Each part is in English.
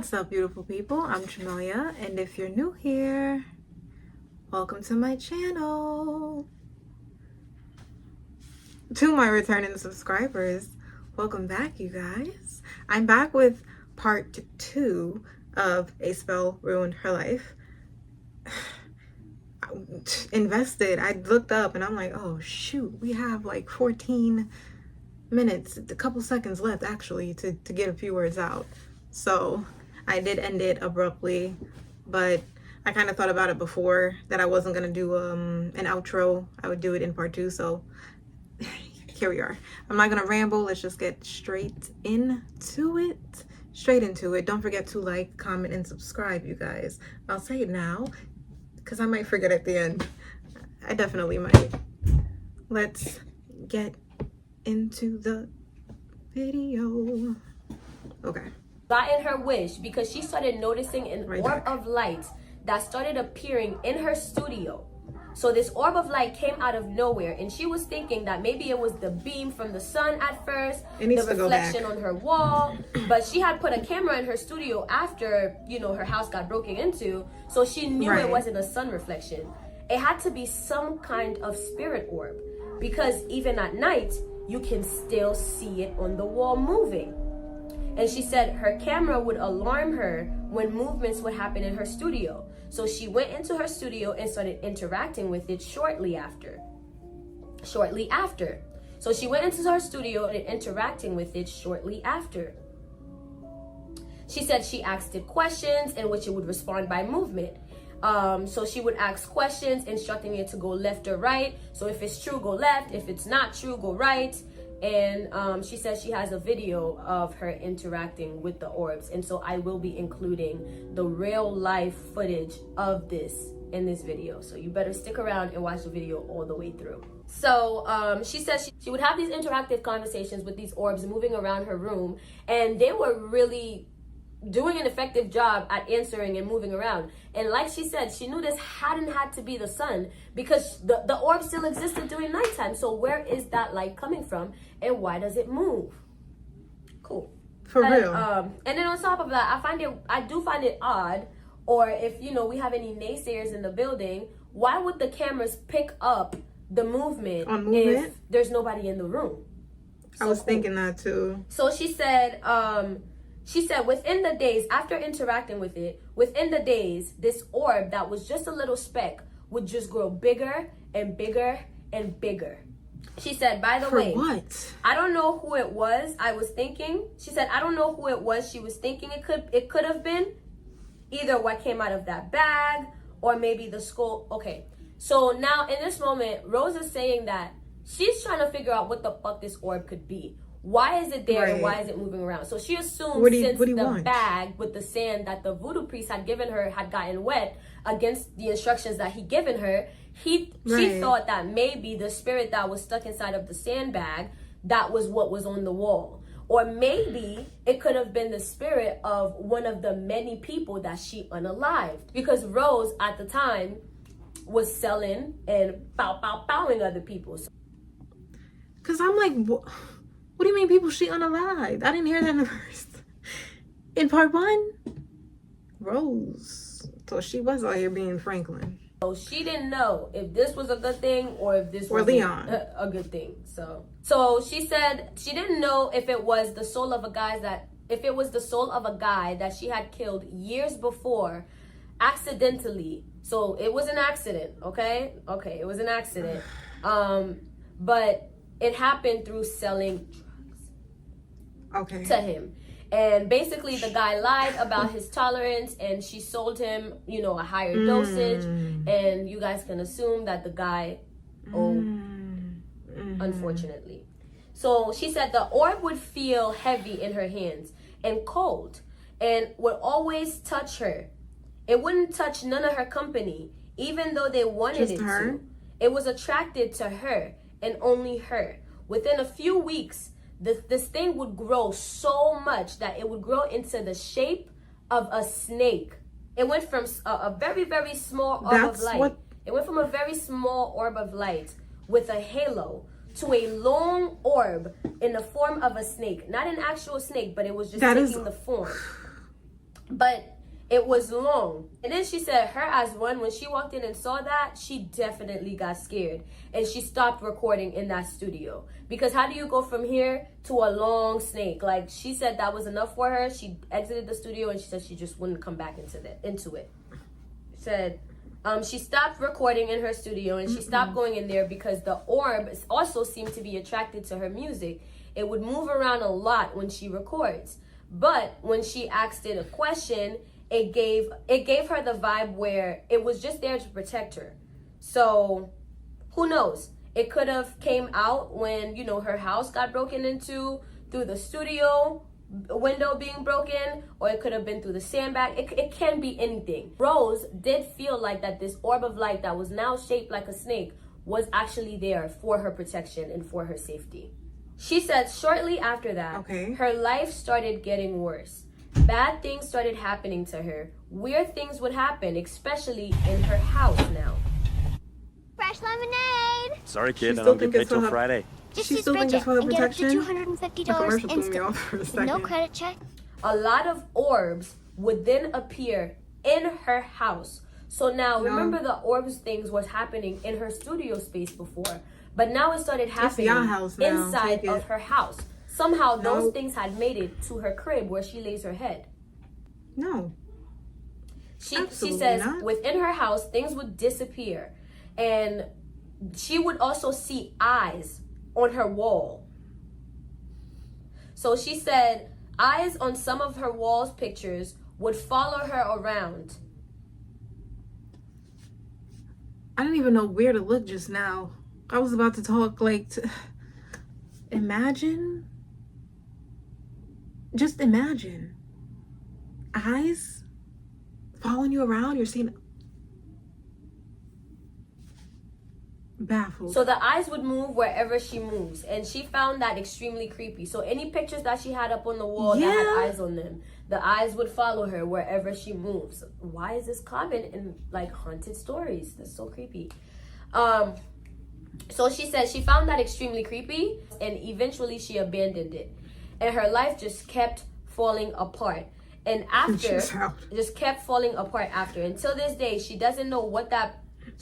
What's up, beautiful people? I'm Jamelia, and if you're new here, welcome to my channel. To my returning subscribers, welcome back, you guys. I'm back with part 2 of A Spell Ruined Her Life. Invested. I looked up and I'm like, oh shoot, we have like 14 minutes, a couple seconds left actually to get a few words out. So I did end it abruptly, but I kind of thought about it before that I wasn't gonna do an outro. I would do it in part 2. So here we are. I'm not gonna ramble. Let's just get straight into it. Don't forget to like, comment, and subscribe, you guys. I'll say it now because I might forget at the end. I definitely might. Let's get into the video. Okay. Gotten her wish because she started noticing an orb of light that started appearing in her studio. So this orb of light came out of nowhere, and she was thinking that maybe it was the beam from the sun at first, the reflection on her wall. But she had put a camera in her studio after, her house got broken into, so she knew it wasn't a sun reflection. It had to be some kind of spirit orb, because even at night, you can still see it on the wall moving. And she said her camera would alarm her when movements would happen in her studio. So she went into her studio and started interacting with it shortly after. So she went into her studio and interacting with it shortly after. She said she asked it questions in which it would respond by movement. So she would ask questions instructing it to go left or right. So if it's true, go left. If it's not true, go right. And she says she has a video of her interacting with the orbs. And so I will be including the real life footage of this in this video. So you better stick around and watch the video all the way through. So she says she would have these interactive conversations with these orbs moving around her room. And they were really doing an effective job at answering and moving around. And like she said, she knew this hadn't had to be the sun because the orb still existed during nighttime. So where is that light coming from and why does it move? Cool. For real. And then on top of that, I do find it odd, or if we have any naysayers in the building, why would the cameras pick up the movement if there's nobody in the room? So I was thinking that too. So she said within the days, after interacting with it, this orb that was just a little speck would just grow bigger and bigger and bigger. She said, by the way, what? I don't know who it was I was thinking. She said, I don't know who it was she was thinking it could have been. Either what came out of that bag or maybe the skull. Okay, so now in this moment, Rose is saying that she's trying to figure out what the fuck this orb could be. Why is it there and why is it moving around? So she assumes since the bag with the sand that the voodoo priest had given her had gotten wet against the instructions that he given her, she thought that maybe the spirit that was stuck inside of the sandbag, that was what was on the wall. Or maybe it could have been the spirit of one of the many people that she unalived. Because Rose at the time was selling and bowing other people. Because I'm like, what do you mean people she unalived? I didn't hear that in part 1. Rose. So she was out here being Franklin. So she didn't know if this was a good thing or if this was Leon a good thing. So she said she didn't know if it was the soul of a guy that she had killed years before accidentally. So it was an accident, okay? Okay, it was an accident. But it happened through selling drugs to him. And basically the guy lied about his tolerance and she sold him, a higher dosage. And you guys can assume that the guy unfortunately. So she said the orb would feel heavy in her hands and cold and would always touch her. It wouldn't touch none of her company, even though they wanted it to. It was attracted to her and only her. Within a few weeks, this thing would grow so much that it would grow into the shape of a snake. It went from a very, very small orb of light. It went from a very small orb of light with a halo to a long orb in the form of a snake. Not an actual snake, but it was just taking the form but it was long. And then she said her as one, when she walked in and saw that, she definitely got scared and she stopped recording in that studio. Because how do you go from here to a long snake? Like, she said that was enough for her. She exited the studio and she said she just wouldn't come back into it. Said she stopped recording in her studio and she stopped going in there because the orb also seemed to be attracted to her music. It would move around a lot when she records. But when she asked it a question, it gave her the vibe where it was just there to protect her. So who knows? It could have came out when, you know, her house got broken into, through the studio window being broken, or it could have been through the sandbag. It can be anything. Rose did feel like that this orb of light that was now shaped like a snake was actually there for her protection and for her safety. She said shortly after that, her life started getting worse. Bad things started happening to her. Weird things would happen, especially in her house now. Fresh lemonade! Sorry, kid, I don't get paid till Friday. Just She use still thinks it's for the Bridget and get up to protection? The $250 commercial threw me instant. off for a With second. no credit check. A lot of orbs would then appear in her house. So now, remember the orbs things was happening in her studio space before, but now it started happening inside of her house. Somehow those things had made it to her crib where she lays her head. No. She says within her house, things would disappear. And she would also see eyes on her wall. So she said eyes on some of her wall's pictures would follow her around. I didn't even know where to look just now. I was about to talk imagine. Just imagine. Eyes following you around. You're seeing. Baffled. So the eyes would move wherever she moves, and she found that extremely creepy. So any pictures that she had up on the wall that had eyes on them, the eyes would follow her wherever she moves. Why is this common in like haunted stories? That's so creepy. So she said she found that extremely creepy, and eventually she abandoned it, and her life just kept falling apart. And after, just kept falling apart after. Until this day, she doesn't know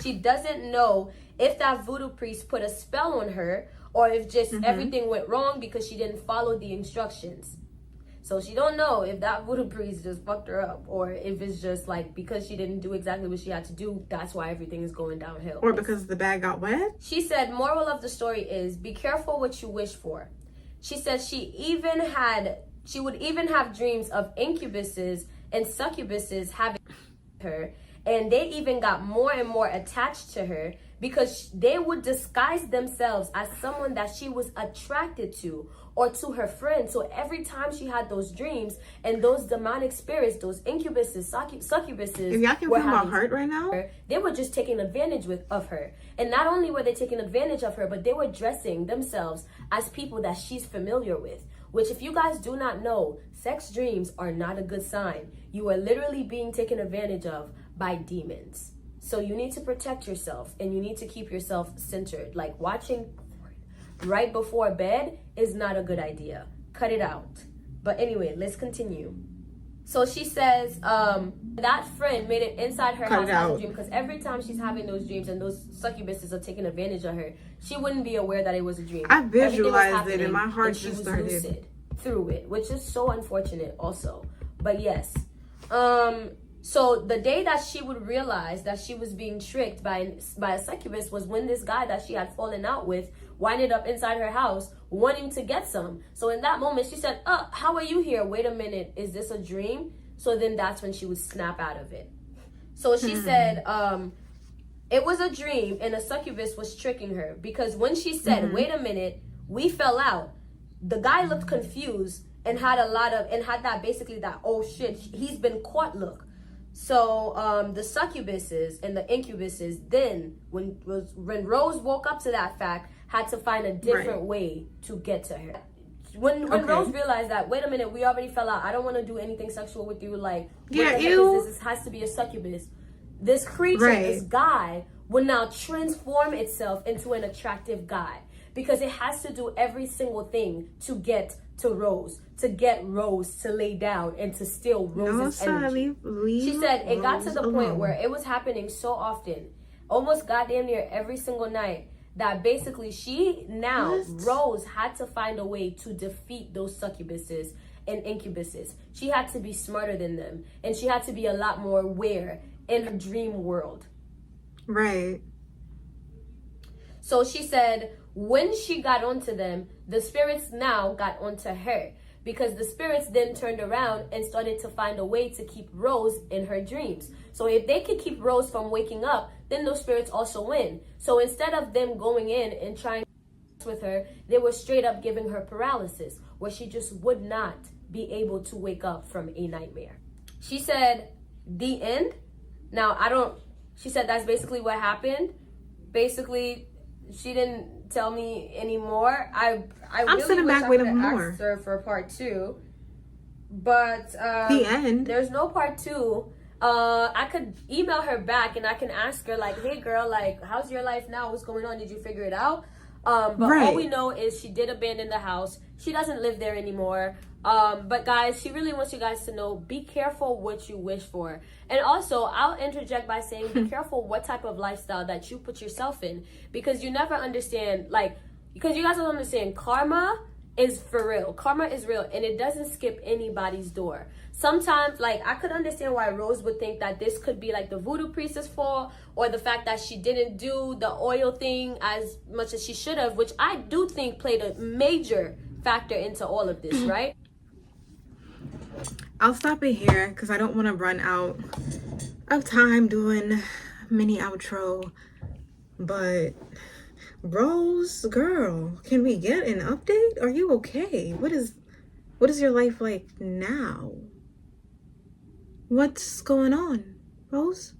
she doesn't know if that voodoo priest put a spell on her, or if just everything went wrong because she didn't follow the instructions. So she don't know if that voodoo priest just fucked her up, or if it's just like because she didn't do exactly what she had to do, that's why everything is going downhill. Or because the bag got wet? She said, moral of the story is, be careful what you wish for. She said she would even have dreams of incubuses and succubuses having her, and they even got more and more attached to her because they would disguise themselves as someone that she was attracted to or to her friends. So every time she had those dreams and those demonic spirits, those incubuses, succubuses, if y'all can feel my heart right now, they were just taking advantage of her. And not only were they taking advantage of her, but they were dressing themselves as people that she's familiar with. Which, if you guys do not know, sex dreams are not a good sign. You are literally being taken advantage of by demons. So you need to protect yourself, and you need to keep yourself centered. Like, watching right before bed is not a good idea. Cut it out. But anyway, let's continue. So she says that friend made it inside her house as a dream, because every time she's having those dreams and those succubuses are taking advantage of her, she wouldn't be aware that it was a dream. I visualized it and my heart just started lucid through it, which is so unfortunate also. But yes. So the day that she would realize that she was being tricked by a succubus was when this guy that she had fallen out with winded up inside her house wanting to get some. So in that moment, she said, how are you here? Wait a minute, is this a dream? So then that's when she would snap out of it. So she said, it was a dream and a succubus was tricking her, because when she said, wait a minute, we fell out, the guy looked confused and had that basically that, oh shit, he's been caught look. So the succubuses and the incubuses then, when Rose woke up to that fact, had to find a different way to get to her. When Rose realized that, wait a minute, we already fell out, I don't want to do anything sexual with you, like, what the heck is this? This has to be a succubus. This creature, this guy, would now transform itself into an attractive guy. because it has to do every single thing to get to Rose, to get Rose to lay down and to steal Rose's energy. She said it got to the point where it was happening so often, almost goddamn near every single night, that basically Rose had to find a way to defeat those succubuses and incubuses. She had to be smarter than them, and she had to be a lot more aware in her dream world. Right. So she said when she got onto them, the spirits now got onto her, because the spirits then turned around and started to find a way to keep Rose in her dreams. So if they could keep Rose from waking up, then those spirits also win. So instead of them going in and trying to with her, they were straight up giving her paralysis, where she just would not be able to wake up from a nightmare. She said the end. Now she said that's basically what happened. Basically, she didn't tell me anymore. I'm really sitting back waiting more. Asked her for part 2, but the end. There's no part 2. I could email her back and I can ask her like, hey girl, like, how's your life now? What's going on? Did you figure it out? But all we know is she did abandon the house. She doesn't live there anymore. But guys, she really wants you guys to know, be careful what you wish for. And also, I'll interject by saying, be careful what type of lifestyle that you put yourself in, because you never understand, because you guys don't understand, karma is for real. Karma is real, and it doesn't skip anybody's door. Sometimes, I could understand why Rose would think that this could be like the voodoo priestess fault, or the fact that she didn't do the oil thing as much as she should have, which I do think played a major factor into all of this, right? I'll stop it here because I don't want to run out of time doing mini outro. But Rose, girl, can we get an update? Are you okay? What is your life like now? What's going on, Rose?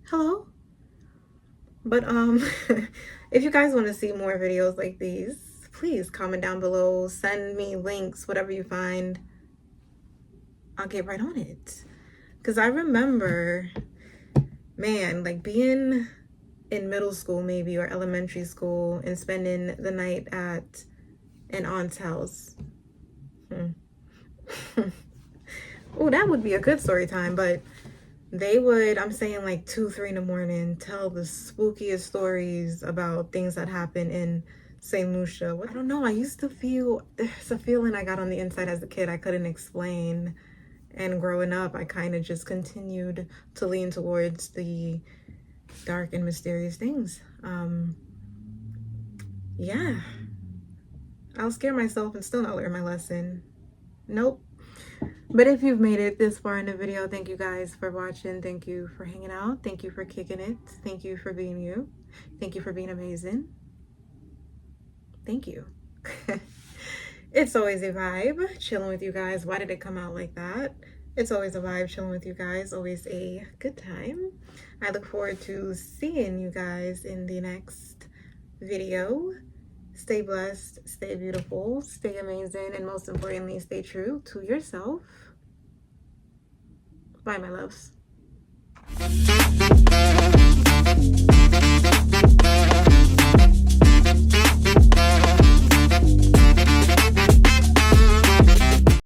Hello? But if you guys want to see more videos like these, please comment down below, send me links, whatever you find. I'll get right on it. Because I remember, man, being in middle school maybe, or elementary school, and spending the night at an aunt's house. Oh, that would be a good story time. But they would, I'm saying 2, 3 in the morning, tell the spookiest stories about things that happened in St. Lucia. I don't know, I used to feel, there's a feeling I got on the inside as a kid I couldn't explain. And growing up, I kind of just continued to lean towards the dark and mysterious things. Yeah. I'll scare myself and still not learn my lesson. Nope. But if you've made it this far in the video, thank you guys for watching. Thank you for hanging out. Thank you for kicking it. Thank you for being you. Thank you for being amazing. Thank you. It's always a vibe chilling with you guys. Why did it come out like that? It's always a vibe chilling with you guys. Always a good time. I look forward to seeing you guys in the next video. Stay blessed, stay beautiful, stay amazing, and most importantly, stay true to yourself. Bye, my loves.